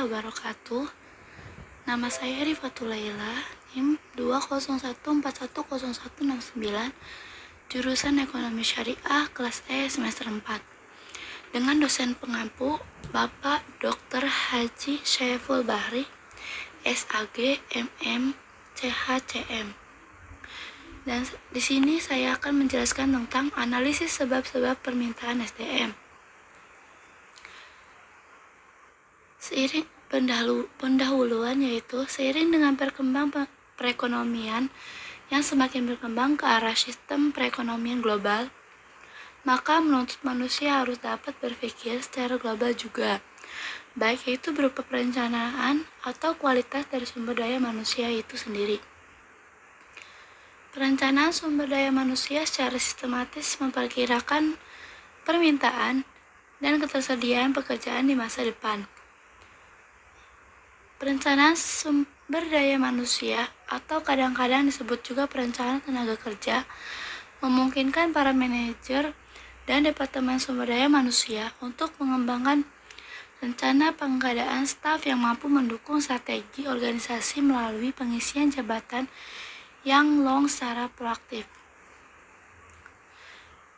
wabarakatuh. Nama saya Rifatul Laila, NIM 201410169, jurusan Ekonomi Syariah kelas E semester 4. Dengan dosen pengampu Bapak Dr. Haji Syaiful Bahri, SAG, MM, CHCM. Dan di sini saya akan menjelaskan tentang analisis sebab-sebab permintaan SDM. Seiring pendahuluan yaitu seiring dengan perkembangan perekonomian yang semakin berkembang ke arah sistem perekonomian global, maka menuntut manusia harus dapat berpikir secara global juga, baik itu berupa perencanaan atau kualitas dari sumber daya manusia itu sendiri. Perencanaan sumber daya manusia secara sistematis memperkirakan permintaan dan ketersediaan pekerjaan di masa depan. Perencanaan sumber daya manusia atau kadang-kadang disebut juga perencanaan tenaga kerja memungkinkan para manajer dan departemen sumber daya manusia untuk mengembangkan rencana pengadaan staf yang mampu mendukung strategi organisasi melalui pengisian jabatan yang long secara proaktif.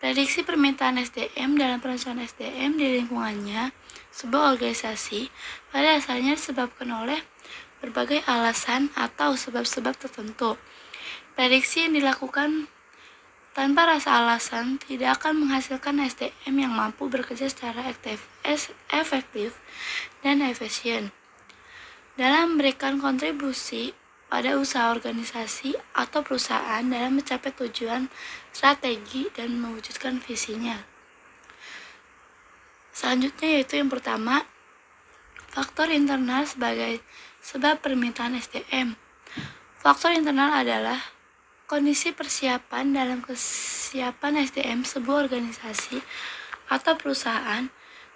Prediksi permintaan SDM dalam perencanaan SDM di lingkungannya sebuah organisasi pada dasarnya disebabkan oleh berbagai alasan atau sebab-sebab tertentu. Prediksi yang dilakukan tanpa rasa alasan tidak akan menghasilkan SDM yang mampu bekerja secara efektif dan efisien dalam memberikan kontribusi pada usaha organisasi atau perusahaan dalam mencapai tujuan strategi dan mewujudkan visinya. Selanjutnya yaitu yang pertama, faktor internal sebagai sebab permintaan SDM. Faktor internal adalah kondisi persiapan dalam kesiapan SDM sebuah organisasi atau perusahaan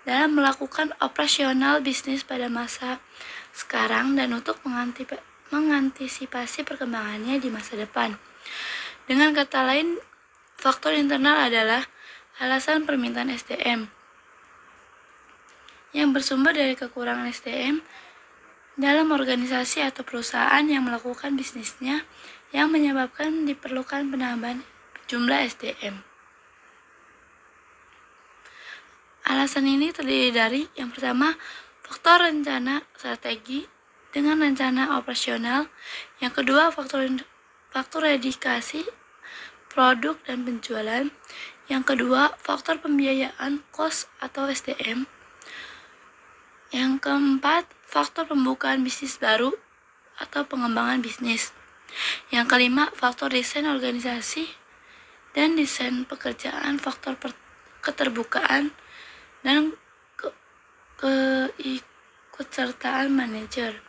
dalam melakukan operasional bisnis pada masa sekarang dan untuk mengantisipasi perkembangannya di masa depan. Dengan kata lain, faktor internal adalah alasan permintaan SDM yang bersumber dari kekurangan SDM dalam organisasi atau perusahaan yang melakukan bisnisnya yang menyebabkan diperlukan penambahan jumlah SDM. Alasan ini terdiri dari yang pertama, faktor rencana strategi dengan rencana operasional, yang kedua faktor dedikasi produk dan penjualan, yang kedua faktor pembiayaan cost atau SDM, yang keempat faktor pembukaan bisnis baru atau pengembangan bisnis, yang kelima faktor desain organisasi dan desain pekerjaan, faktor keterbukaan dan keikutsertaan manajer.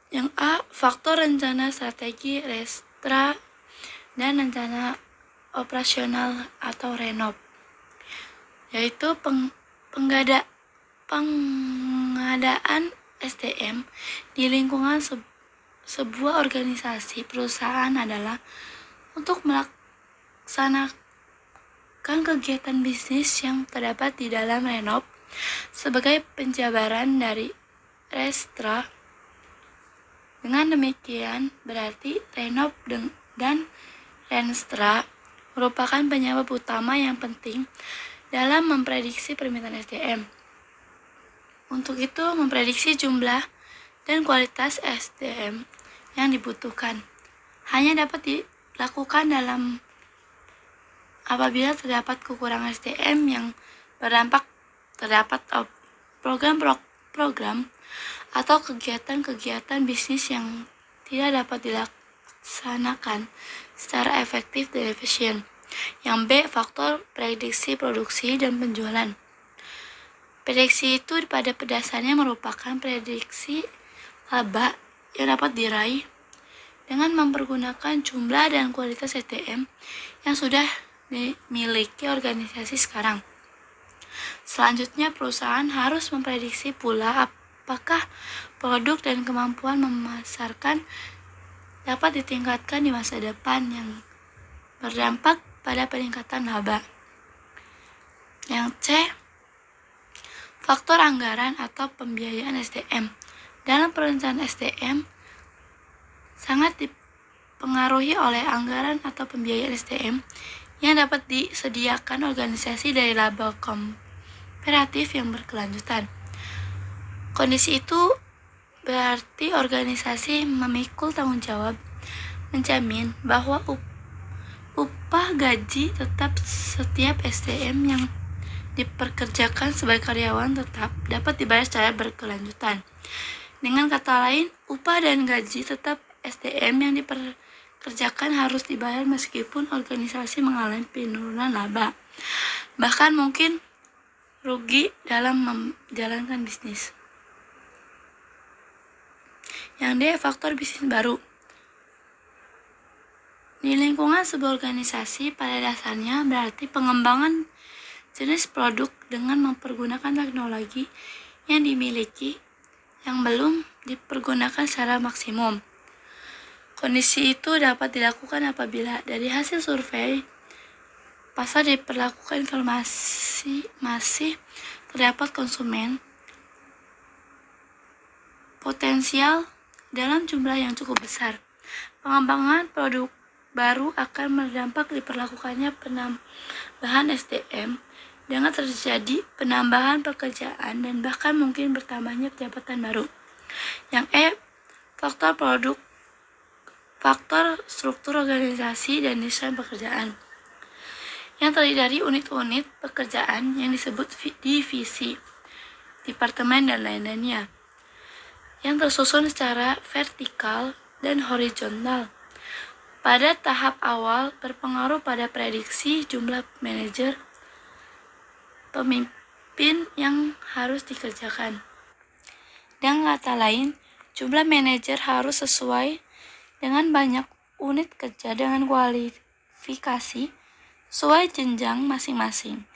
Yang A, faktor rencana strategi restra dan rencana operasional atau renov, yaitu pengadaan SDM di lingkungan sebuah organisasi perusahaan adalah untuk melaksanakan kegiatan bisnis yang terdapat di dalam renov sebagai penjabaran dari restra. Dengan demikian, berarti renov dan renstra merupakan penyebab utama yang penting dalam memprediksi permintaan SDM. Untuk itu, memprediksi jumlah dan kualitas SDM yang dibutuhkan hanya dapat dilakukan apabila terdapat kekurangan SDM yang berdampak terdapat program atau kegiatan-kegiatan bisnis yang tidak dapat dilaksanakan secara efektif dan efisien. Yang B, faktor prediksi produksi dan penjualan. Prediksi itu pada dasarnya merupakan prediksi laba yang dapat diraih dengan mempergunakan jumlah dan kualitas SDM yang sudah dimiliki organisasi sekarang. Selanjutnya, perusahaan harus memprediksi pula apakah produk dan kemampuan memasarkan dapat ditingkatkan di masa depan yang berdampak pada peningkatan laba. Yang C, faktor anggaran atau pembiayaan SDM. Dalam perencanaan SDM sangat dipengaruhi oleh anggaran atau pembiayaan SDM yang dapat disediakan organisasi dari laba komparatif yang berkelanjutan. Kondisi itu berarti organisasi memikul tanggung jawab menjamin bahwa upah gaji tetap setiap SDM yang diperkerjakan sebagai karyawan tetap dapat dibayar secara berkelanjutan. Dengan kata lain, upah dan gaji tetap SDM yang diperkerjakan harus dibayar meskipun organisasi mengalami penurunan laba, bahkan mungkin rugi dalam menjalankan bisnis. Yang D, faktor bisnis baru. Di lingkungan sebuah organisasi pada dasarnya berarti pengembangan jenis produk dengan mempergunakan teknologi yang dimiliki yang belum dipergunakan secara maksimum. Kondisi itu dapat dilakukan apabila dari hasil survei pasar diperlakukan informasi masih terdapat konsumen potensial dalam jumlah yang cukup besar. Pengembangan produk baru akan berdampak diperlakukannya penambahan SDM dengan terjadi penambahan pekerjaan dan bahkan mungkin bertambahnya jabatan baru. Yang E, faktor struktur organisasi dan desain pekerjaan yang terdiri dari unit-unit pekerjaan yang disebut divisi, departemen, dan lain-lainnya yang tersusun secara vertikal dan horizontal. Pada tahap awal berpengaruh pada prediksi jumlah manajer pemimpin yang harus dikerjakan. Dengan kata lain, jumlah manajer harus sesuai dengan banyak unit kerja dengan kualifikasi sesuai jenjang masing-masing.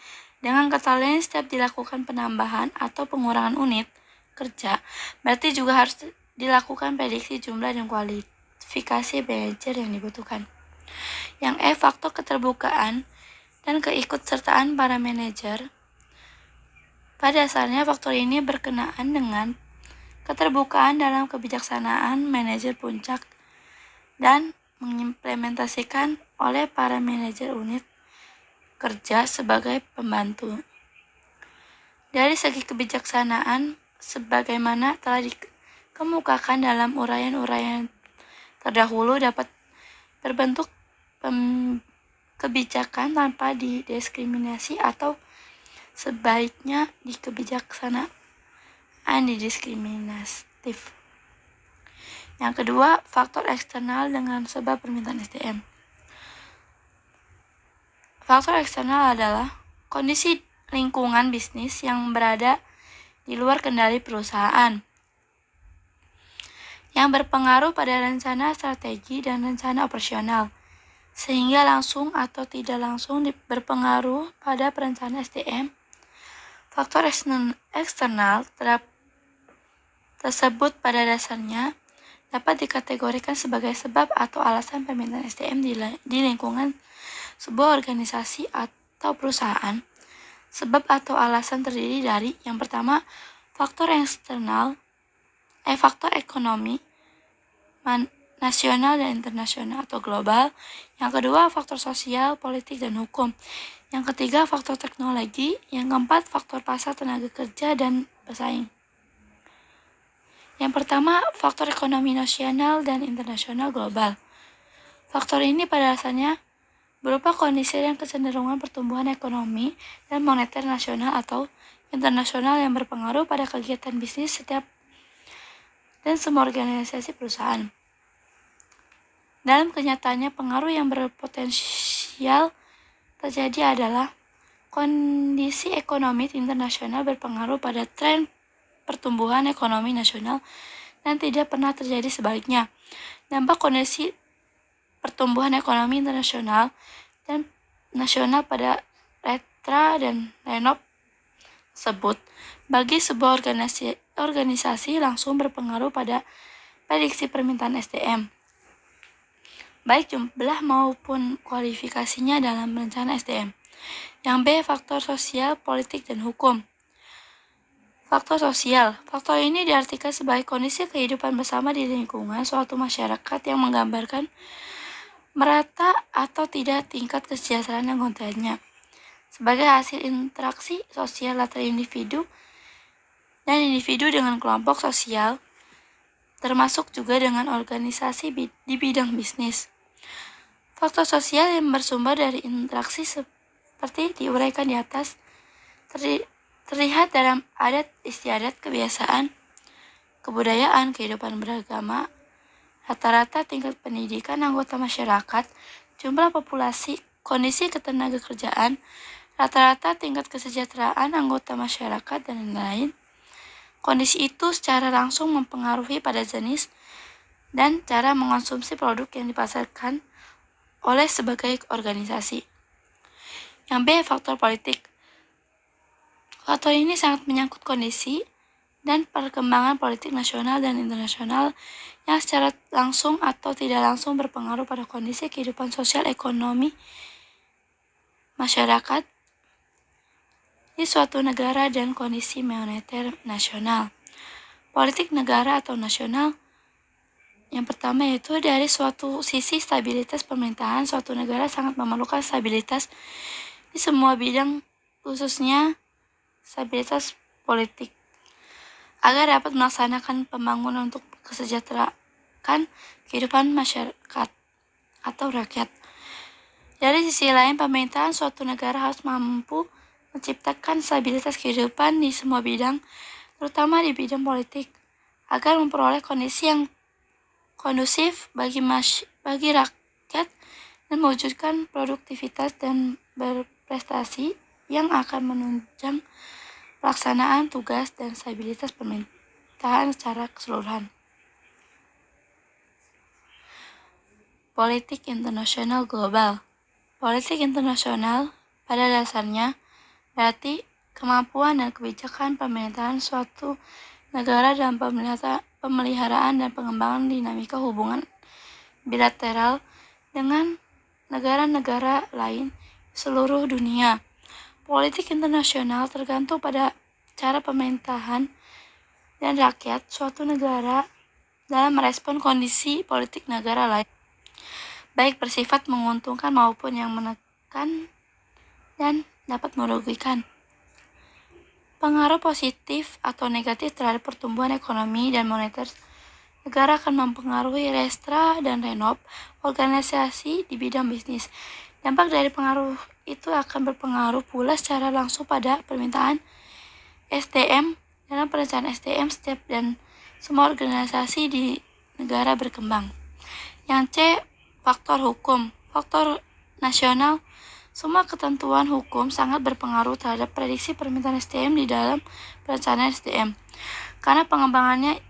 Dengan kata lain, setiap dilakukan penambahan atau pengurangan unit kerja, berarti juga harus dilakukan prediksi jumlah dan kualifikasi manajer yang dibutuhkan. Yang E, faktor keterbukaan dan keikutsertaan para manajer. Pada dasarnya, faktor ini berkenaan dengan keterbukaan dalam kebijaksanaan manajer puncak dan mengimplementasikan oleh para manajer unit kerja sebagai pembantu. Dari segi kebijaksanaan, sebagaimana telah dikemukakan dalam uraian-uraian terdahulu, dapat berbentuk kebijakan tanpa didiskriminasi atau sebaiknya di kebijaksanaan didiskriminatif. Yang kedua, faktor eksternal dengan sebab permintaan SDM. Faktor eksternal adalah kondisi lingkungan bisnis yang berada di luar kendali perusahaan, yang berpengaruh pada rencana strategi dan rencana operasional, sehingga langsung atau tidak langsung berpengaruh pada perencanaan SDM. Faktor eksternal tersebut pada dasarnya dapat dikategorikan sebagai sebab atau alasan permintaan SDM di lingkungan sebuah organisasi atau perusahaan. Sebab atau alasan terdiri dari yang pertama, faktor eksternal, faktor ekonomi nasional dan internasional atau global. Yang kedua, faktor sosial, politik, dan hukum. Yang ketiga, faktor teknologi. Yang keempat, faktor pasar tenaga kerja dan bersaing. Yang pertama, faktor ekonomi nasional dan internasional global. Faktor ini pada dasarnya berupa kondisi dan kecenderungan pertumbuhan ekonomi dan moneter nasional atau internasional yang berpengaruh pada kegiatan bisnis setiap dan semua organisasi perusahaan. Dalam kenyataannya, pengaruh yang berpotensial terjadi adalah kondisi ekonomi internasional berpengaruh pada tren pertumbuhan ekonomi nasional dan tidak pernah terjadi sebaliknya. Dampak kondisi pertumbuhan ekonomi internasional dan nasional pada Retra dan Renov tersebut bagi sebuah organisasi langsung berpengaruh pada prediksi permintaan SDM. baik jumlah maupun kualifikasinya dalam rencana SDM. Yang B, faktor sosial, politik, dan hukum. Faktor sosial. Faktor ini diartikan sebagai kondisi kehidupan bersama di lingkungan suatu masyarakat yang menggambarkan merata atau tidak tingkat kesejahteraan anggotanya sebagai hasil interaksi sosial antar individu dan individu dengan kelompok sosial, termasuk juga dengan organisasi di bidang bisnis. Faktor sosial yang bersumber dari interaksi seperti diuraikan di atas terlihat dalam adat istiadat, kebiasaan, kebudayaan, kehidupan beragama, rata-rata tingkat pendidikan anggota masyarakat, jumlah populasi, kondisi ketenagakerjaan, rata-rata tingkat kesejahteraan anggota masyarakat, dan lain-lain. Kondisi itu secara langsung mempengaruhi pada jenis dan cara mengonsumsi produk yang dipasarkan oleh sebagai organisasi. Yang B, faktor politik. Faktor ini sangat menyangkut kondisi dan perkembangan politik nasional dan internasional yang secara langsung atau tidak langsung berpengaruh pada kondisi kehidupan sosial ekonomi masyarakat di suatu negara dan kondisi moneter nasional. Politik negara atau nasional yang pertama yaitu dari suatu sisi stabilitas pemerintahan suatu negara sangat memerlukan stabilitas di semua bidang, khususnya stabilitas politik, agar dapat melaksanakan pembangunan untuk kesejahteraan kehidupan masyarakat atau rakyat. Dari sisi lain, pemerintahan suatu negara harus mampu menciptakan stabilitas kehidupan di semua bidang, terutama di bidang politik, agar memperoleh kondisi yang kondusif bagi rakyat dan mewujudkan produktivitas dan berprestasi yang akan menunjang pelaksanaan tugas dan stabilitas pemerintahan secara keseluruhan. Politik internasional global. Politik internasional pada dasarnya berarti kemampuan dan kebijakan pemerintahan suatu negara dalam pemeliharaan dan pengembangan dinamika hubungan bilateral dengan negara-negara lain di seluruh dunia. Politik internasional tergantung pada cara pemerintahan dan rakyat suatu negara dalam merespon kondisi politik negara lain, baik bersifat menguntungkan maupun yang menekan dan dapat merugikan. Pengaruh positif atau negatif terhadap pertumbuhan ekonomi dan moneter negara akan mempengaruhi restra dan renov organisasi di bidang bisnis. Dampak dari pengaruh itu akan berpengaruh pula secara langsung pada permintaan SDM dalam perencanaan SDM setiap dan semua organisasi di negara berkembang. Yang C, faktor hukum. Faktor nasional. Semua ketentuan hukum sangat berpengaruh terhadap prediksi permintaan SDM di dalam perencanaan SDM. Karena pengembangannya,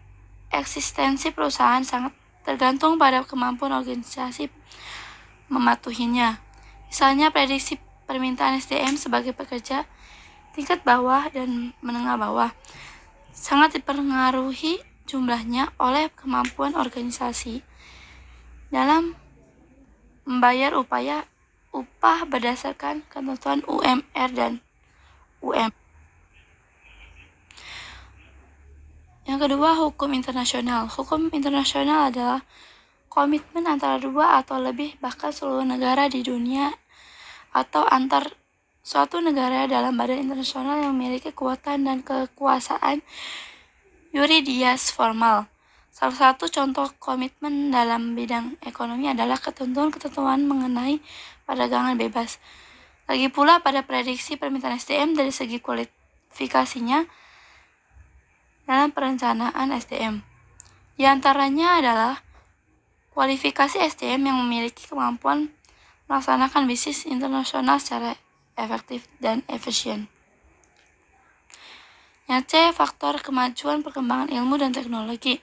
eksistensi perusahaan sangat tergantung pada kemampuan organisasi mematuhinya. Misalnya prediksi permintaan SDM sebagai pekerja tingkat bawah dan menengah bawah sangat dipengaruhi jumlahnya oleh kemampuan organisasi dalam membayar upah berdasarkan ketentuan UMR dan UM. Yang kedua, hukum internasional. Hukum internasional adalah komitmen antara dua atau lebih bahkan seluruh negara di dunia atau antar suatu negara dalam badan internasional yang memiliki kekuatan dan kekuasaan yuridias formal. Salah satu contoh komitmen dalam bidang ekonomi adalah ketentuan-ketentuan mengenai perdagangan bebas. Lagi pula pada prediksi permintaan SDM dari segi kualifikasinya dalam perencanaan SDM. Di antaranya adalah kualifikasi SDM yang memiliki kemampuan melaksanakan bisnis internasional secara efektif dan efisien. Yang C, faktor kemajuan perkembangan ilmu dan teknologi.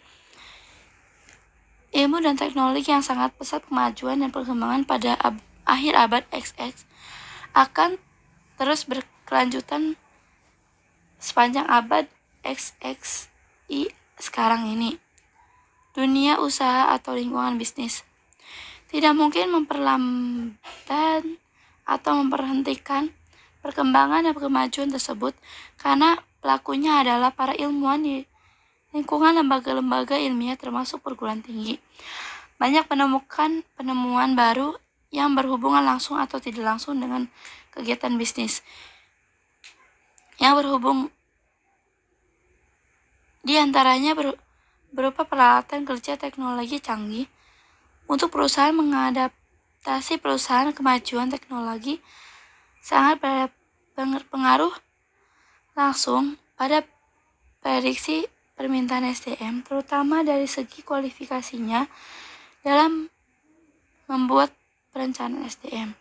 Ilmu dan teknologi yang sangat pesat kemajuan dan perkembangan pada akhir abad XX akan terus berkelanjutan sepanjang abad XXI sekarang ini. Dunia usaha atau lingkungan bisnis. tidak mungkin memperlambat atau memberhentikan perkembangan dan kemajuan tersebut karena pelakunya adalah para ilmuwan di lingkungan lembaga-lembaga ilmiah termasuk perguruan tinggi. Banyak penemuan baru yang berhubungan langsung atau tidak langsung dengan kegiatan bisnis yang berhubung di antaranya berupa peralatan kerja teknologi canggih untuk perusahaan mengadaptasi perusahaan kemajuan teknologi sangat berpengaruh langsung pada prediksi permintaan SDM, terutama dari segi kualifikasinya dalam membuat perencanaan SDM.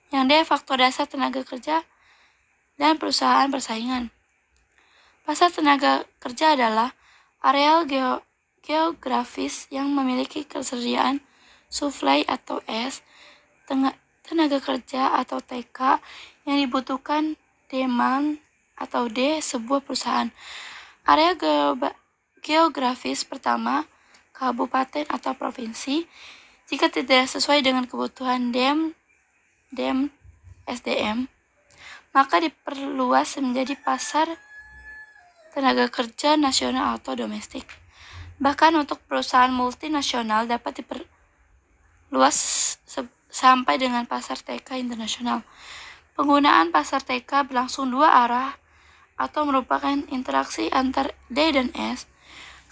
Yang D, faktor dasar tenaga kerja dan perusahaan persaingan. Pasar tenaga kerja adalah areal geografis yang memiliki kesediaan supply atau S, tenaga kerja atau TK yang dibutuhkan demand atau D, sebuah perusahaan. Area geografis pertama, kabupaten atau provinsi, jika tidak sesuai dengan kebutuhan SDM, maka diperluas menjadi pasar tenaga kerja nasional atau domestik. Bahkan untuk perusahaan multinasional dapat diperluas sampai dengan pasar TK internasional. Penggunaan pasar TK berlangsung dua arah atau merupakan interaksi antar D dan S,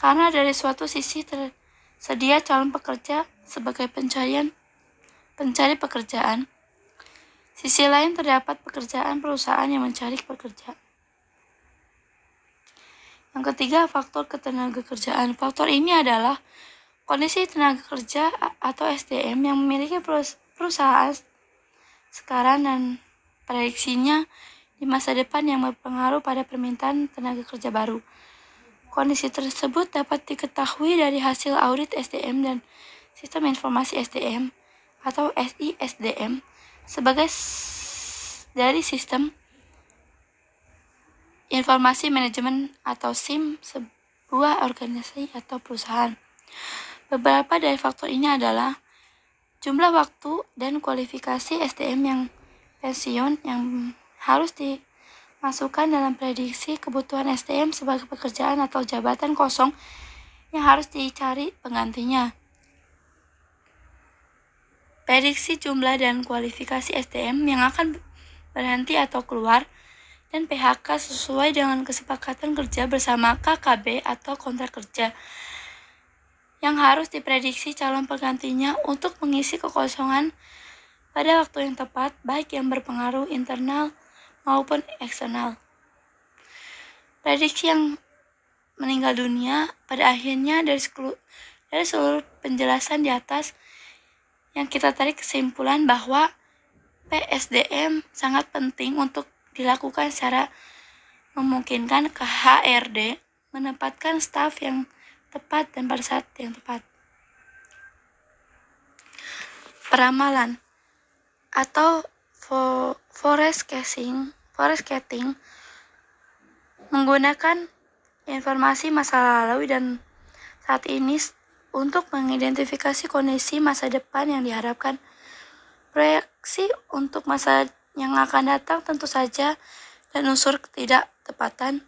karena dari suatu sisi tersedia calon pekerja sebagai pencari pekerjaan, sisi lain terdapat pekerjaan perusahaan yang mencari pekerja. Yang ketiga, faktor ketenagakerjaan. Faktor ini adalah kondisi tenaga kerja atau SDM yang memiliki perusahaan sekarang dan prediksinya di masa depan yang berpengaruh pada permintaan tenaga kerja baru. Kondisi tersebut dapat diketahui dari hasil audit SDM dan sistem informasi SDM atau SISDM sebagai dari sistem informasi manajemen atau SIM sebuah organisasi atau perusahaan. Beberapa dari faktor ini adalah jumlah waktu dan kualifikasi SDM yang pensiun yang harus dimasukkan dalam prediksi kebutuhan SDM sebagai pekerjaan atau jabatan kosong yang harus dicari penggantinya. Prediksi jumlah dan kualifikasi SDM yang akan berhenti atau keluar dan PHK sesuai dengan kesepakatan kerja bersama KKB atau kontrak kerja yang harus diprediksi calon penggantinya untuk mengisi kekosongan pada waktu yang tepat, baik yang berpengaruh internal maupun eksternal. Prediksi yang meninggal dunia pada akhirnya dari seluruh penjelasan di atas yang kita tarik kesimpulan bahwa PSDM sangat penting untuk dilakukan secara memungkinkan ke HRD menempatkan staf yang tepat dan pada saat yang tepat. Peramalan atau forecasting menggunakan informasi masa lalu dan saat ini untuk mengidentifikasi kondisi masa depan yang diharapkan. Proyeksi untuk masa yang akan datang tentu saja dan unsur ketidaktepatan.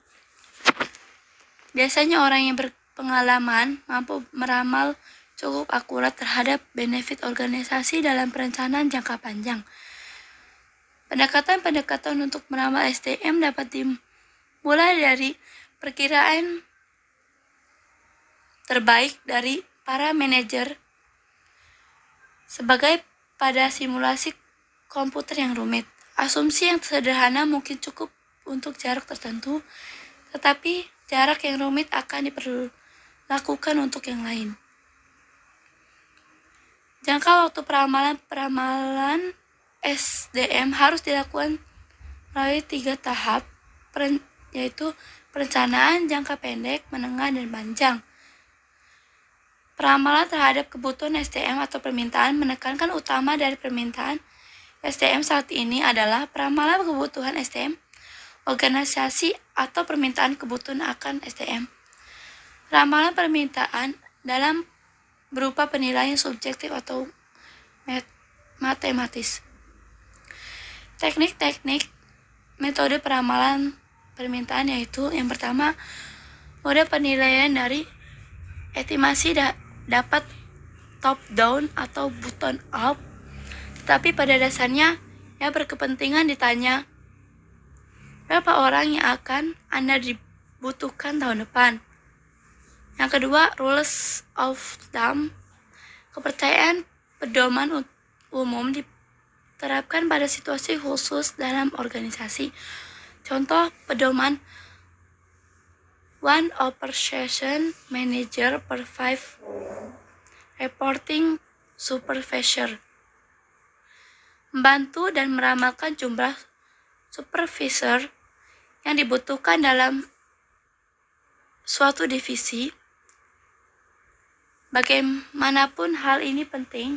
Biasanya orang yang berpengalaman mampu meramal cukup akurat terhadap benefit organisasi dalam perencanaan jangka panjang. Pendekatan untuk meramal SDM dapat dimulai dari perkiraan terbaik dari para manajer sebagai pada simulasi komputer yang rumit. Asumsi yang sederhana mungkin cukup untuk jarak tertentu, tetapi jarak yang rumit akan diperlakukan untuk yang lain. Jangka waktu peramalan SDM harus dilakukan melalui 3 tahap, yaitu perencanaan jangka pendek, menengah, dan panjang. Peramalan terhadap kebutuhan SDM atau permintaan menekankan utama dari permintaan SDM saat ini adalah peramalan kebutuhan SDM, organisasi atau permintaan kebutuhan akan SDM. Ramalan permintaan dalam berupa penilaian subjektif atau matematis. Teknik-teknik metode peramalan permintaan yaitu yang pertama, mode penilaian dari estimasi dapat top down atau bottom up, tetapi pada dasarnya ia berkepentingan ditanya berapa orang yang akan Anda dibutuhkan tahun depan. Yang kedua, rules of thumb, kepercayaan pedoman umum diterapkan pada situasi khusus dalam organisasi. Contoh pedoman 1 operation manager per 5 reporting supervisor, membantu dan meramalkan jumlah supervisor yang dibutuhkan dalam suatu divisi. Bagaimanapun hal ini penting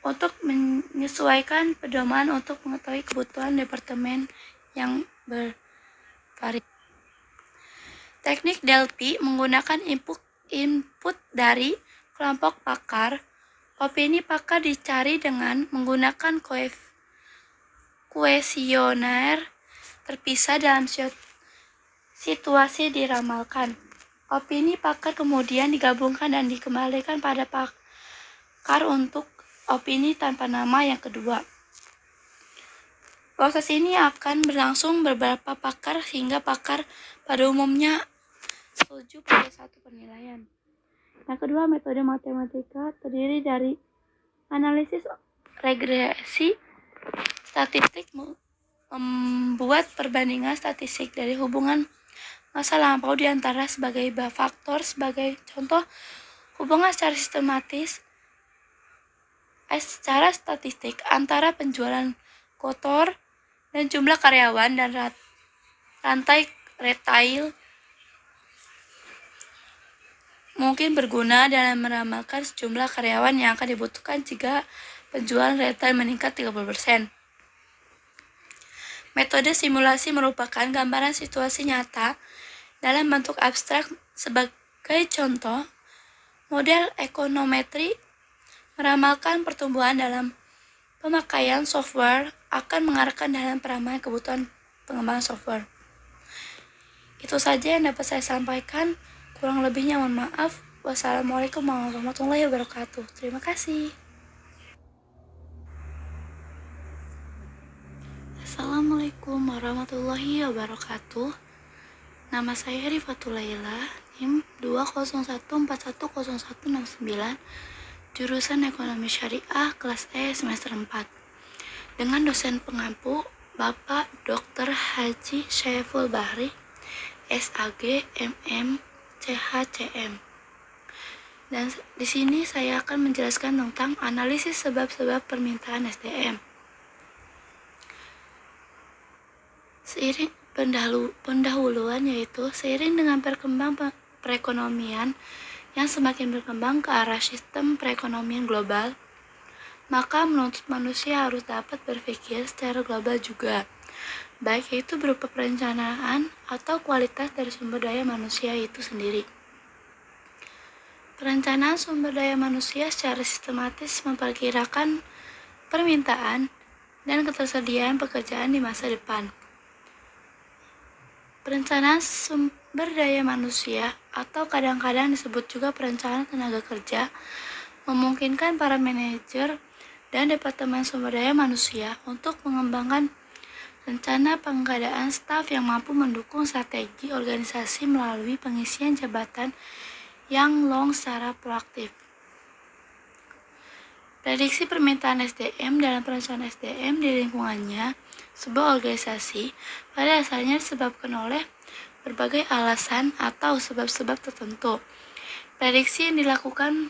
untuk menyesuaikan pedoman untuk mengetahui kebutuhan departemen yang bervariasi. Teknik Delphi menggunakan input dari kelompok pakar. Opini pakar dicari dengan menggunakan kuesioner terpisah dalam situasi diramalkan. Opini pakar kemudian digabungkan dan dikembalikan pada pakar untuk opini tanpa nama yang kedua. Proses ini akan berlangsung beberapa pakar hingga pakar pada umumnya setuju pada satu penilaian. Yang kedua, metode matematika terdiri dari analisis regresi statistik, membuat perbandingan statistik dari hubungan masa lampau di antara sebagai faktor. Sebagai contoh, hubungan secara statistik antara penjualan kotor dan jumlah karyawan dan rantai retail mungkin berguna dalam meramalkan jumlah karyawan yang akan dibutuhkan jika penjualan retail meningkat 30%. Metode simulasi merupakan gambaran situasi nyata dalam bentuk abstrak. Sebagai contoh, model ekonometri meramalkan pertumbuhan dalam pemakaian software akan mengarahkan dalam peramalan kebutuhan pengembangan software. Itu saja yang dapat saya sampaikan. Kurang lebihnya mohon maaf. Wassalamualaikum warahmatullahi wabarakatuh. Terima kasih. Assalamualaikum warahmatullahi wabarakatuh. Nama saya Rifatul Laila, NIM 201410169, jurusan Ekonomi Syariah kelas E semester 4. Dengan dosen pengampu Bapak Dr. Haji Syaiful Bahri, SAG, MM, CHCM. Dan di sini saya akan menjelaskan tentang analisis sebab-sebab permintaan SDM. Seiring pendahuluan yaitu seiring dengan perkembangan perekonomian yang semakin berkembang ke arah sistem perekonomian global, maka menuntut manusia harus dapat berpikir secara global juga, baik itu berupa perencanaan atau kualitas dari sumber daya manusia itu sendiri. Perencanaan sumber daya manusia secara sistematis memperkirakan permintaan dan ketersediaan pekerjaan di masa depan. Perencanaan sumber daya manusia atau kadang-kadang disebut juga perencanaan tenaga kerja memungkinkan para manajer dan departemen sumber daya manusia untuk mengembangkan rencana pengadaan staf yang mampu mendukung strategi organisasi melalui pengisian jabatan yang secara proaktif. Prediksi permintaan SDM dalam perencanaan SDM di lingkungannya sebuah organisasi pada dasarnya disebabkan oleh berbagai alasan atau sebab-sebab tertentu. Prediksi yang dilakukan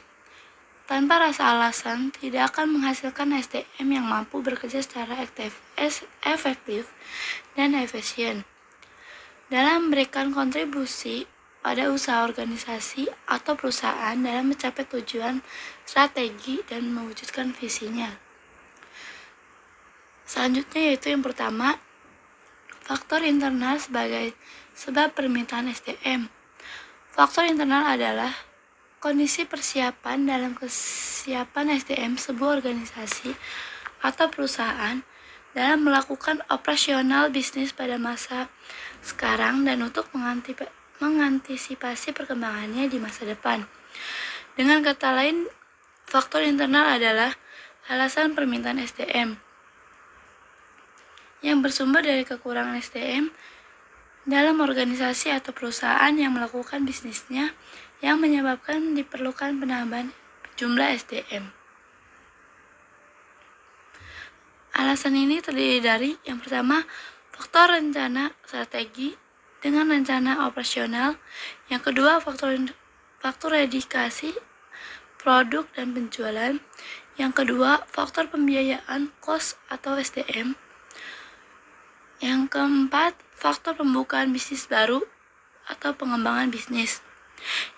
tanpa rasa alasan tidak akan menghasilkan SDM yang mampu bekerja secara efektif dan efisien dalam memberikan kontribusi pada usaha organisasi atau perusahaan dalam mencapai tujuan strategi dan mewujudkan visinya. Selanjutnya yaitu yang pertama, faktor internal sebagai sebab permintaan SDM. Faktor internal adalah kondisi persiapan dalam kesiapan SDM sebuah organisasi atau perusahaan dalam melakukan operasional bisnis pada masa sekarang dan untuk mengantisipasi perkembangannya di masa depan. Dengan kata lain, faktor internal adalah alasan permintaan SDM yang bersumber dari kekurangan SDM dalam organisasi atau perusahaan yang melakukan bisnisnya yang menyebabkan diperlukan penambahan jumlah SDM. Alasan ini terdiri dari yang pertama, faktor rencana strategi dengan rencana operasional. Yang kedua, faktor dedikasi produk dan penjualan. Yang kedua, faktor pembiayaan cost atau SDM. Yang keempat, faktor pembukaan bisnis baru atau pengembangan bisnis.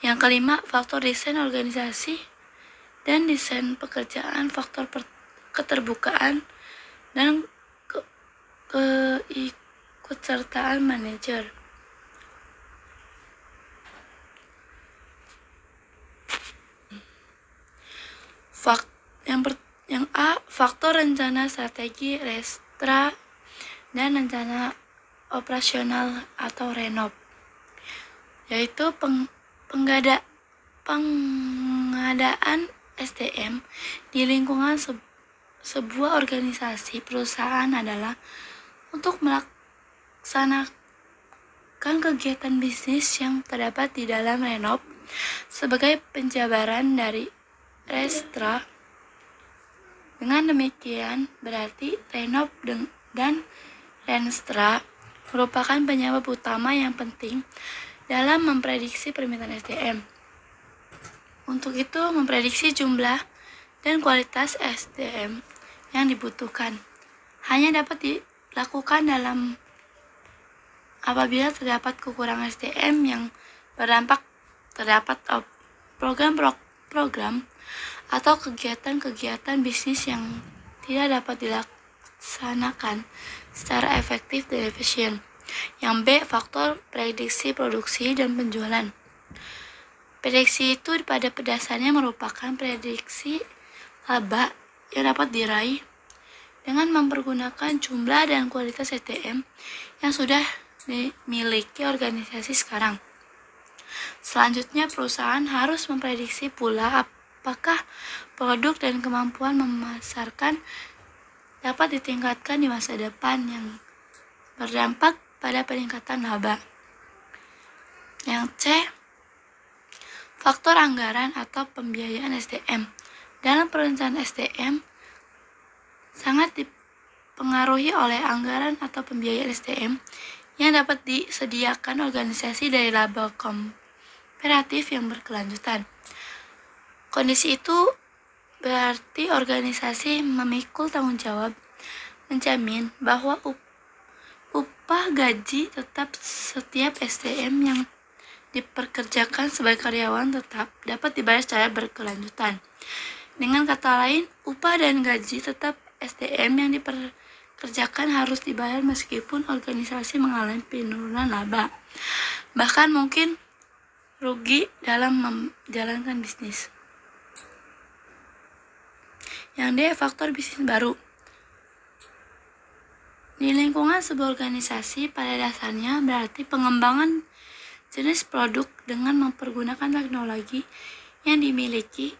Yang kelima, faktor desain organisasi dan desain pekerjaan, faktor keterbukaan dan keikutsertaan manajer. Yang A, faktor rencana strategi, restra, dan rencana operasional atau renov, yaitu pengadaan SDM di lingkungan sebuah organisasi perusahaan adalah untuk melaksanakan kegiatan bisnis yang terdapat di dalam renov sebagai penjabaran dari restra. Dengan demikian, berarti renov dan renstra merupakan penyebab utama yang penting dalam memprediksi permintaan SDM. Untuk itu, memprediksi jumlah dan kualitas SDM yang dibutuhkan hanya dapat dilakukan apabila terdapat kekurangan SDM yang berdampak terdapat program atau kegiatan bisnis yang tidak dapat dilaksanakan secara efektif dan efisien. Yang B, faktor prediksi produksi dan penjualan. Prediksi itu pada dasarnya merupakan prediksi laba yang dapat diraih dengan mempergunakan jumlah dan kualitas SDM yang sudah dimiliki organisasi sekarang. Selanjutnya, perusahaan harus memprediksi pula apakah produk dan kemampuan memasarkan dapat ditingkatkan di masa depan yang berdampak pada peningkatan laba. Yang C, faktor anggaran atau pembiayaan SDM. Dalam perencanaan SDM sangat dipengaruhi oleh anggaran atau pembiayaan SDM yang dapat disediakan organisasi dari laba komparatif yang berkelanjutan. Kondisi itu berarti organisasi memikul tanggung jawab menjamin bahwa upah gaji tetap setiap SDM yang diperkerjakan sebagai karyawan tetap dapat dibayar secara berkelanjutan. Dengan kata lain, upah dan gaji tetap SDM yang diperkerjakan harus dibayar meskipun organisasi mengalami penurunan laba, bahkan mungkin rugi dalam menjalankan bisnis. Yang D, faktor bisnis baru. Di lingkungan sebuah organisasi pada dasarnya berarti pengembangan jenis produk dengan mempergunakan teknologi yang dimiliki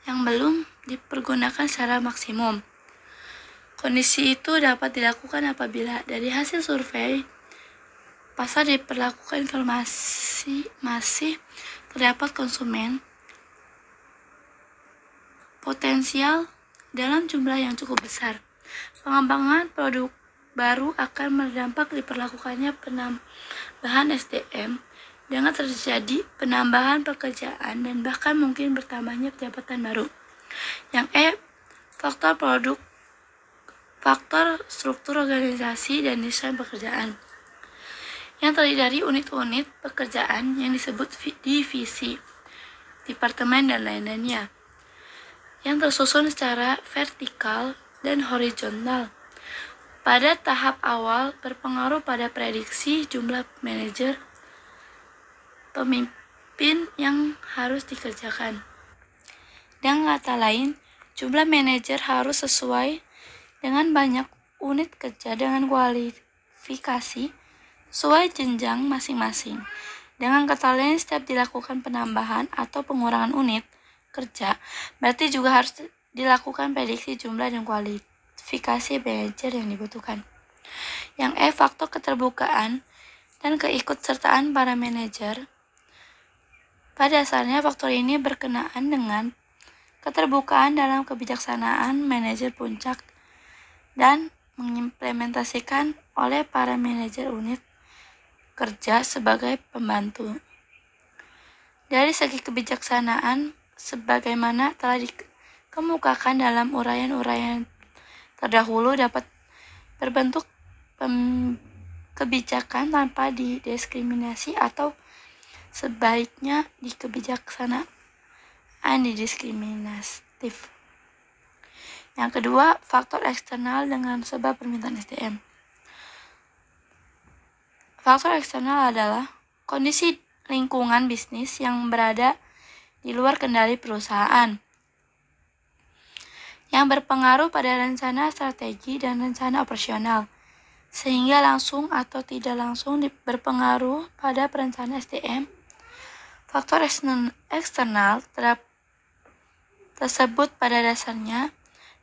yang belum dipergunakan secara maksimum. Kondisi itu dapat dilakukan apabila dari hasil survei pasar diperlakukan informasi masih terdapat konsumen potensial dalam jumlah yang cukup besar. Pengembangan produk baru akan berdampak diperlakukannya penambahan SDM dengan terjadi penambahan pekerjaan dan bahkan mungkin bertambahnya jabatan baru. Yang E, faktor struktur organisasi dan desain pekerjaan yang terdiri dari unit-unit pekerjaan yang disebut divisi, departemen, dan lain-lainnya yang tersusun secara vertikal dan horizontal. Pada tahap awal berpengaruh pada prediksi jumlah manajer, pemimpin yang harus dikerjakan. Dengan kata lain, jumlah manajer harus sesuai dengan banyak unit kerja dengan kualifikasi sesuai jenjang masing-masing. Dengan kata lain, setiap dilakukan penambahan atau pengurangan unit kerja, berarti juga harus dilakukan prediksi jumlah dan kualifikasi manajer yang dibutuhkan. Yang E, faktor keterbukaan dan keikutsertaan para manajer. Pada dasarnya, faktor ini berkenaan dengan keterbukaan dalam kebijaksanaan manajer puncak dan mengimplementasikan oleh para manajer unit kerja sebagai pembantu. Dari segi kebijaksanaan, sebagaimana telah dikemukakan dalam uraian-uraian terdahulu, dapat berbentuk kebijakan tanpa didiskriminasi atau sebaliknya kebijaksanaan didiskriminatif. Yang kedua, faktor eksternal dengan sebab permintaan SDM. Faktor eksternal adalah kondisi lingkungan bisnis yang berada di luar kendali perusahaan, yang berpengaruh pada rencana strategi dan rencana operasional, sehingga langsung atau tidak langsung berpengaruh pada perencanaan SDM. Faktor eksternal tersebut pada dasarnya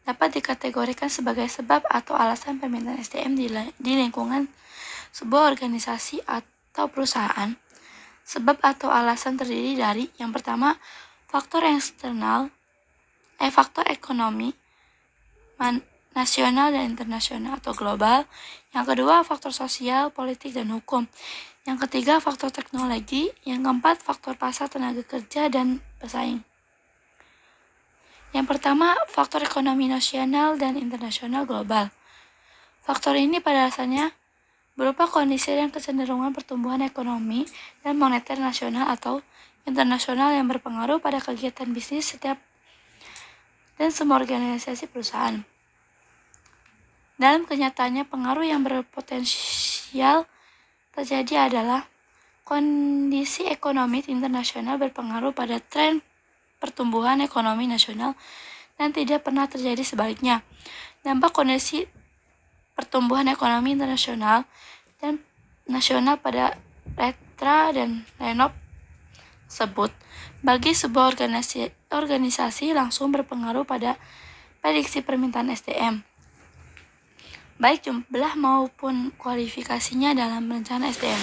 dapat dikategorikan sebagai sebab atau alasan permintaan SDM di lingkungan sebuah organisasi atau perusahaan. Sebab atau alasan terdiri dari yang pertama, faktor eksternal, faktor ekonomi nasional dan internasional atau global. Yang kedua, faktor sosial, politik, dan hukum. Yang ketiga, faktor teknologi. Yang keempat, faktor pasar tenaga kerja dan pesaing. Yang pertama, faktor ekonomi nasional dan internasional global. Faktor ini pada dasarnya berupa kondisi dan kecenderungan pertumbuhan ekonomi dan moneter nasional atau internasional yang berpengaruh pada kegiatan bisnis setiap dan semua organisasi perusahaan. Dalam kenyataannya, pengaruh yang berpotensial terjadi adalah kondisi ekonomi internasional berpengaruh pada tren pertumbuhan ekonomi nasional dan tidak pernah terjadi sebaliknya. Dampak kondisi pertumbuhan ekonomi internasional dan nasional pada Retra dan Renov tersebut bagi sebuah organisasi langsung berpengaruh pada prediksi permintaan SDM, baik jumlah maupun kualifikasinya dalam rencana SDM.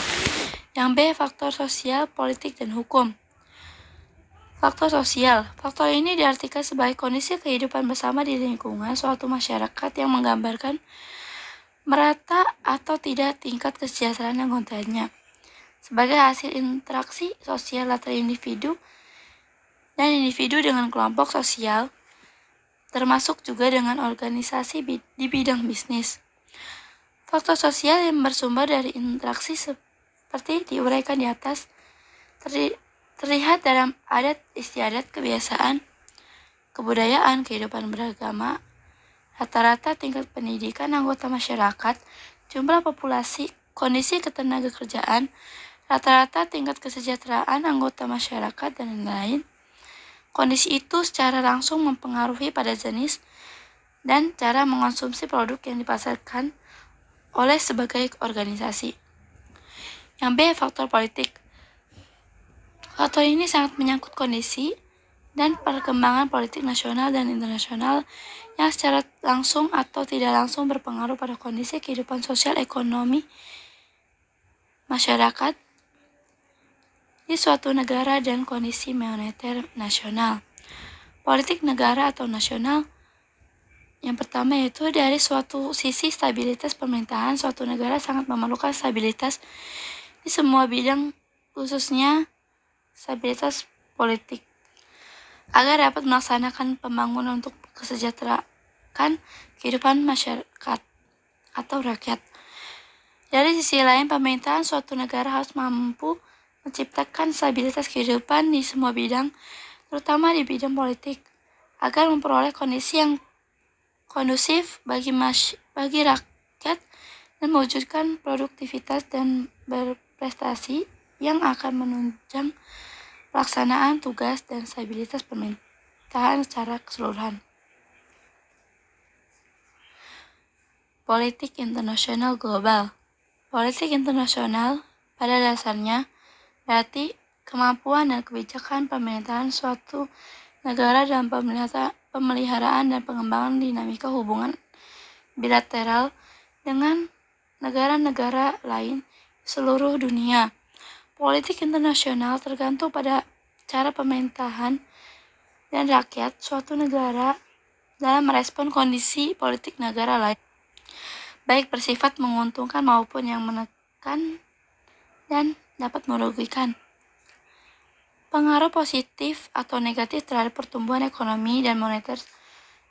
Yang B, faktor sosial, politik, dan hukum. Faktor sosial. Faktor ini diartikan sebagai kondisi kehidupan bersama di lingkungan suatu masyarakat yang menggambarkan merata atau tidak tingkat kesejahteraan anggotanya sebagai hasil interaksi sosial antar individu dan individu dengan kelompok sosial, termasuk juga dengan organisasi di bidang bisnis. Faktor sosial yang bersumber dari interaksi seperti diuraikan di atas terlihat dalam adat istiadat, kebiasaan, kebudayaan, kehidupan beragama, rata-rata tingkat pendidikan anggota masyarakat, jumlah populasi, kondisi ketenagakerjaan, rata-rata tingkat kesejahteraan anggota masyarakat, dan lain-lain. Kondisi itu secara langsung mempengaruhi pada jenis dan cara mengonsumsi produk yang dipasarkan oleh sebagai organisasi. Yang B, faktor politik. Faktor ini sangat menyangkut kondisi dan perkembangan politik nasional dan internasional yang secara langsung atau tidak langsung berpengaruh pada kondisi kehidupan sosial ekonomi masyarakat di suatu negara dan kondisi moneter nasional. Politik negara atau nasional yang pertama yaitu dari suatu sisi stabilitas pemerintahan. Suatu negara sangat memerlukan stabilitas di semua bidang, khususnya stabilitas politik, agar dapat melaksanakan pembangunan untuk kesejahteraan kehidupan masyarakat atau rakyat. Dari sisi lain, pemerintahan suatu negara harus mampu menciptakan stabilitas kehidupan di semua bidang, terutama di bidang politik, agar memperoleh kondisi yang kondusif bagi rakyat dan mewujudkan produktivitas dan berprestasi yang akan menunjang pelaksanaan tugas, dan stabilitas pemerintahan secara keseluruhan. Politik internasional global. Politik internasional pada dasarnya berarti kemampuan dan kebijakan pemerintahan suatu negara dalam pemeliharaan dan pengembangan dinamika hubungan bilateral dengan negara-negara lain di seluruh dunia. Politik internasional tergantung pada cara pemerintahan dan rakyat suatu negara dalam merespon kondisi politik negara lain, baik bersifat menguntungkan maupun yang menekan dan dapat merugikan. Pengaruh positif atau negatif terhadap pertumbuhan ekonomi dan moneter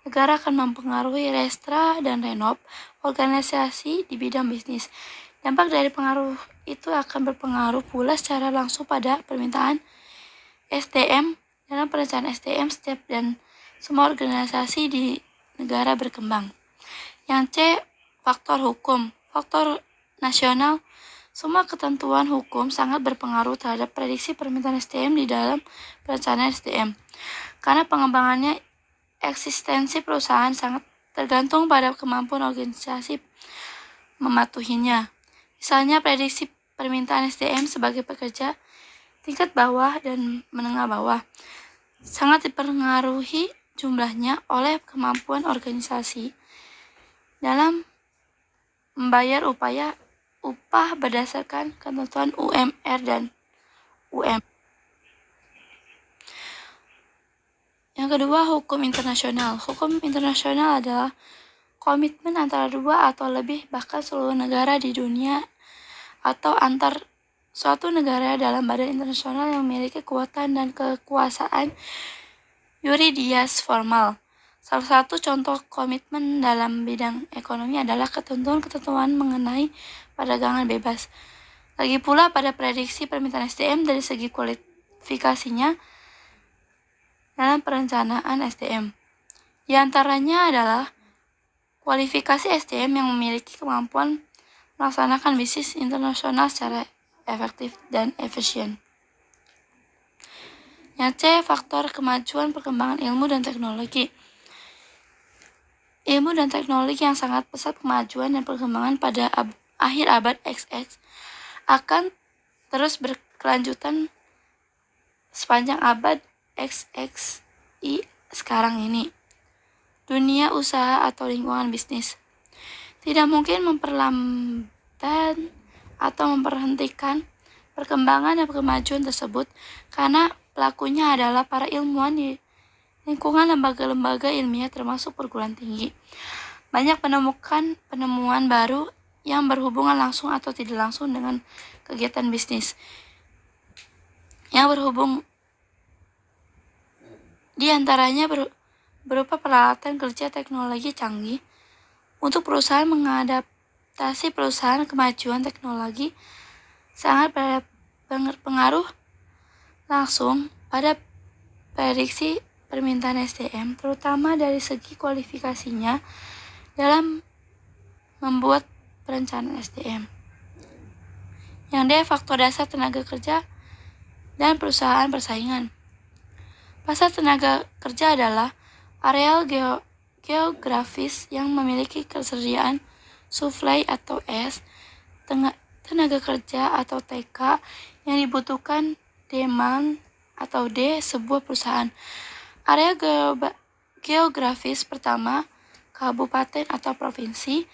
negara akan mempengaruhi restra dan renov organisasi di bidang bisnis. Dampak dari pengaruh itu akan berpengaruh pula secara langsung pada permintaan SDM dalam perencanaan SDM setiap dan semua organisasi di negara berkembang. Yang C, faktor hukum. Faktor nasional. Semua ketentuan hukum sangat berpengaruh terhadap prediksi permintaan SDM di dalam perencanaan SDM. Karena pengembangannya, eksistensi perusahaan sangat tergantung pada kemampuan organisasi mematuhinya. Misalnya, prediksi permintaan SDM sebagai pekerja tingkat bawah dan menengah bawah sangat dipengaruhi jumlahnya oleh kemampuan organisasi dalam membayar upah berdasarkan ketentuan UMR dan UM. Yang kedua, hukum internasional. Hukum internasional adalah komitmen antara dua atau lebih bahkan seluruh negara di dunia atau antar suatu negara dalam badan internasional yang memiliki kekuatan dan kekuasaan yuridias formal. Salah satu contoh komitmen dalam bidang ekonomi adalah ketentuan-ketentuan mengenai perdagangan bebas. Lagi pula pada prediksi permintaan SDM dari segi kualifikasinya dalam perencanaan SDM. Di antaranya adalah kualifikasi SDM yang memiliki kemampuan melaksanakan bisnis internasional secara efektif dan efisien. Yang C, faktor kemajuan perkembangan ilmu dan teknologi. Ilmu dan teknologi yang sangat pesat kemajuan dan perkembangan pada akhir abad XX akan terus berkelanjutan sepanjang abad XXI sekarang ini. Dunia usaha atau lingkungan bisnis tidak mungkin memperlambat atau memberhentikan perkembangan dan kemajuan tersebut karena pelakunya adalah para ilmuwan di lingkungan lembaga-lembaga ilmiah termasuk perguruan tinggi. Banyak penemuan baru yang berhubungan langsung atau tidak langsung dengan kegiatan bisnis yang berhubung di antaranya berupa peralatan kerja teknologi canggih untuk perusahaan mengadaptasi perusahaan kemajuan teknologi sangat berpengaruh langsung pada prediksi permintaan SDM, terutama dari segi kualifikasinya dalam membuat perencanaan SDM. Yang D, faktor dasar tenaga kerja dan perusahaan persaingan. Pasar tenaga kerja adalah areal geografis yang memiliki kesediaan supply atau S, tenaga kerja atau TK yang dibutuhkan demand atau D, sebuah perusahaan. Area geografis pertama, kabupaten atau provinsi,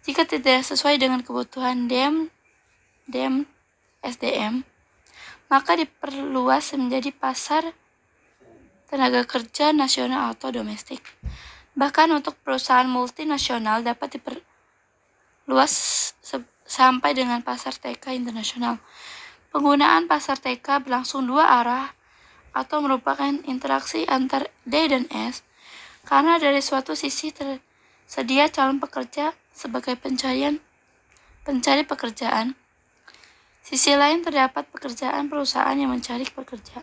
jika tidak sesuai dengan kebutuhan DEM SDM, maka diperluas menjadi pasar tenaga kerja nasional atau domestik. Bahkan untuk perusahaan multinasional dapat diperluas sampai dengan pasar TK internasional. Penggunaan pasar TK berlangsung dua arah atau merupakan interaksi antar D dan S, karena dari suatu sisi tersedia calon pekerja sebagai pencari pekerjaan, sisi lain terdapat pekerjaan perusahaan yang mencari pekerja.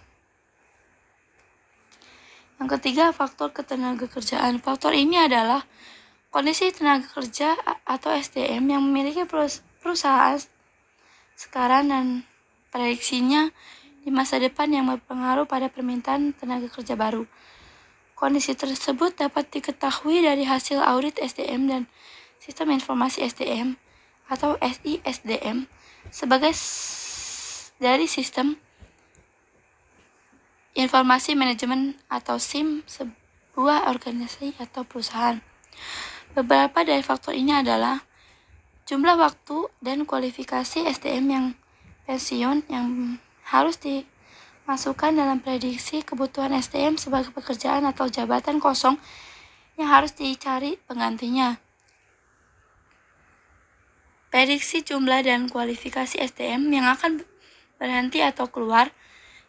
Yang ketiga, faktor ketenagakerjaan. Faktor ini adalah kondisi tenaga kerja atau SDM yang memiliki perusahaan sekarang dan prediksinya di masa depan yang berpengaruh pada permintaan tenaga kerja baru. Kondisi tersebut dapat diketahui dari hasil audit SDM dan Sistem Informasi SDM atau SISDM sebagai dari Sistem Informasi Manajemen atau SIM sebuah organisasi atau perusahaan. Beberapa dari faktor ini adalah jumlah waktu dan kualifikasi SDM yang pensiun yang harus dimasukkan dalam prediksi kebutuhan SDM sebagai pekerjaan atau jabatan kosong yang harus dicari penggantinya. Prediksi jumlah dan kualifikasi SDM yang akan berhenti atau keluar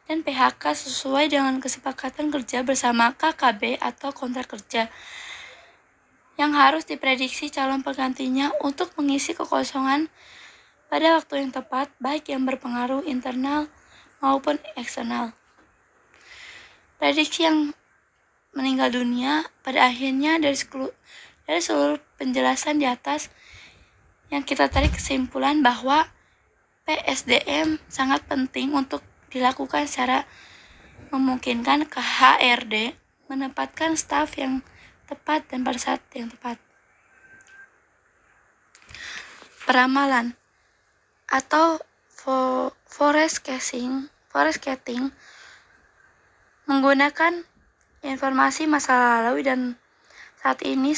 dan PHK sesuai dengan kesepakatan kerja bersama KKB atau kontrak kerja yang harus diprediksi calon penggantinya untuk mengisi kekosongan pada waktu yang tepat, baik yang berpengaruh internal maupun eksternal. Prediksi yang meninggal dunia pada akhirnya dari seluruh penjelasan di atas yang kita tarik kesimpulan bahwa PSDM sangat penting untuk dilakukan secara memungkinkan ke HRD menempatkan staf yang tepat dan pada saat yang tepat. Peramalan atau forecasting menggunakan informasi masa lalu dan saat ini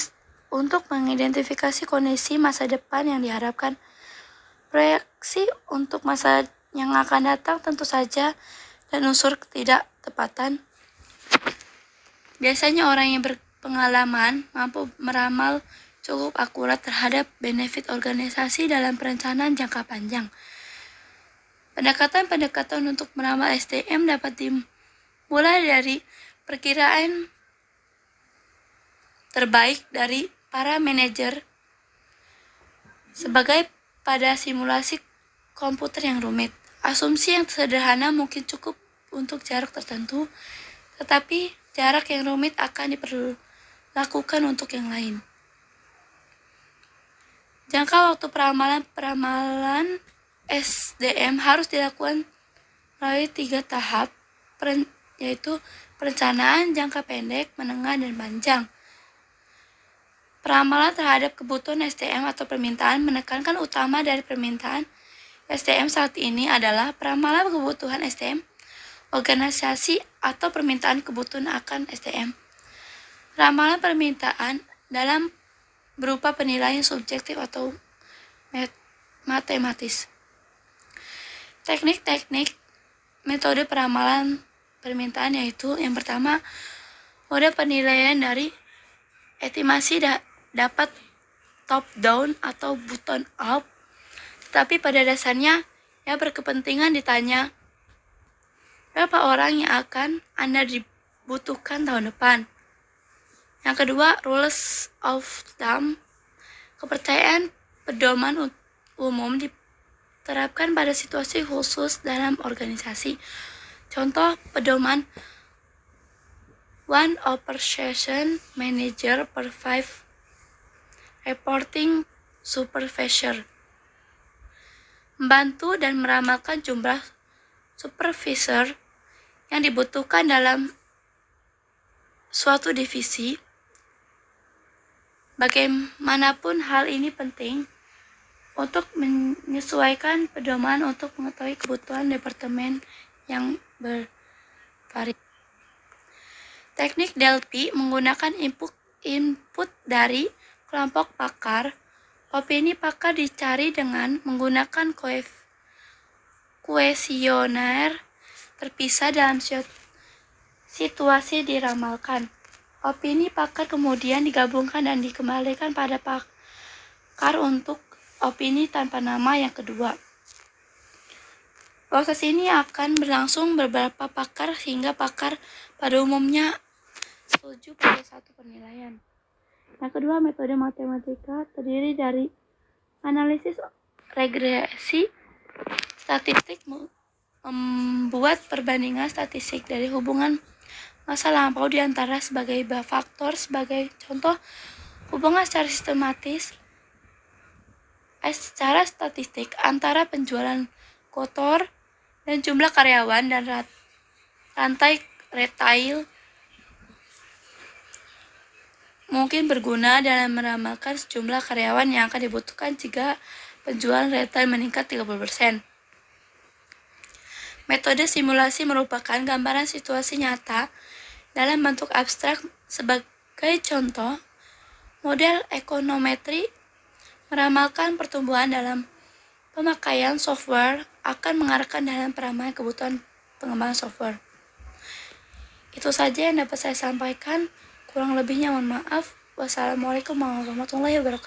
untuk mengidentifikasi kondisi masa depan yang diharapkan. Proyeksi untuk masa yang akan datang tentu saja dan unsur ketidaktepatan. Biasanya orang yang berpengalaman mampu meramal cukup akurat terhadap benefit organisasi dalam perencanaan jangka panjang. Pendekatan untuk meramal SDM dapat dimulai dari perkiraan terbaik dari para manajer sebagai pada simulasi komputer yang rumit. Asumsi yang sederhana mungkin cukup untuk jarak tertentu, tetapi jarak yang rumit akan diperlakukan untuk yang lain. Jangka waktu peramalan SDM harus dilakukan melalui 3 tahap, yaitu perencanaan jangka pendek, menengah, dan panjang. Peramalan terhadap kebutuhan SDM atau permintaan menekankan utama dari permintaan SDM saat ini adalah peramalan kebutuhan SDM, organisasi atau permintaan kebutuhan akan SDM. Ramalan permintaan dalam berupa penilaian subjektif atau matematis. Teknik-teknik metode peramalan permintaan yaitu yang pertama, mode penilaian dari estimasi dapat top down atau bottom up, tetapi pada dasarnya yang berkepentingan ditanya berapa orang yang akan Anda dibutuhkan tahun depan. Yang kedua, rules of thumb, kepercayaan pedoman umum diterapkan pada situasi khusus dalam organisasi. Contoh pedoman 1 operation manager per 5 reporting supervisor. Membantu dan meramalkan jumlah supervisor yang dibutuhkan dalam suatu divisi. Bagaimanapun hal ini penting untuk menyesuaikan pedoman untuk mengetahui kebutuhan departemen yang bervariasi. Teknik Delphi menggunakan input dari kelompok pakar. Opini pakar dicari dengan menggunakan kuesioner terpisah dalam situasi diramalkan. Opini pakar kemudian digabungkan dan dikembalikan pada pakar untuk opini tanpa nama yang kedua. Proses ini akan berlangsung beberapa pakar sehingga pakar pada umumnya setuju pada satu penilaian. Yang kedua, metode matematika terdiri dari analisis regresi statistik, membuat perbandingan statistik dari hubungan masa lampau di antara sebagai faktor. Sebagai contoh, hubungan secara statistik antara penjualan kotor dan jumlah karyawan dan rantai retail mungkin berguna dalam meramalkan sejumlah karyawan yang akan dibutuhkan jika penjualan retail meningkat 30%. Metode simulasi merupakan gambaran situasi nyata dalam bentuk abstrak. Sebagai contoh, model ekonometri meramalkan pertumbuhan dalam pemakaian software akan mengarahkan dalam peramalan kebutuhan pengembangan software. Itu saja yang dapat saya sampaikan. Kurang lebihnya mohon maaf. Wassalamualaikum warahmatullahi wabarakatuh.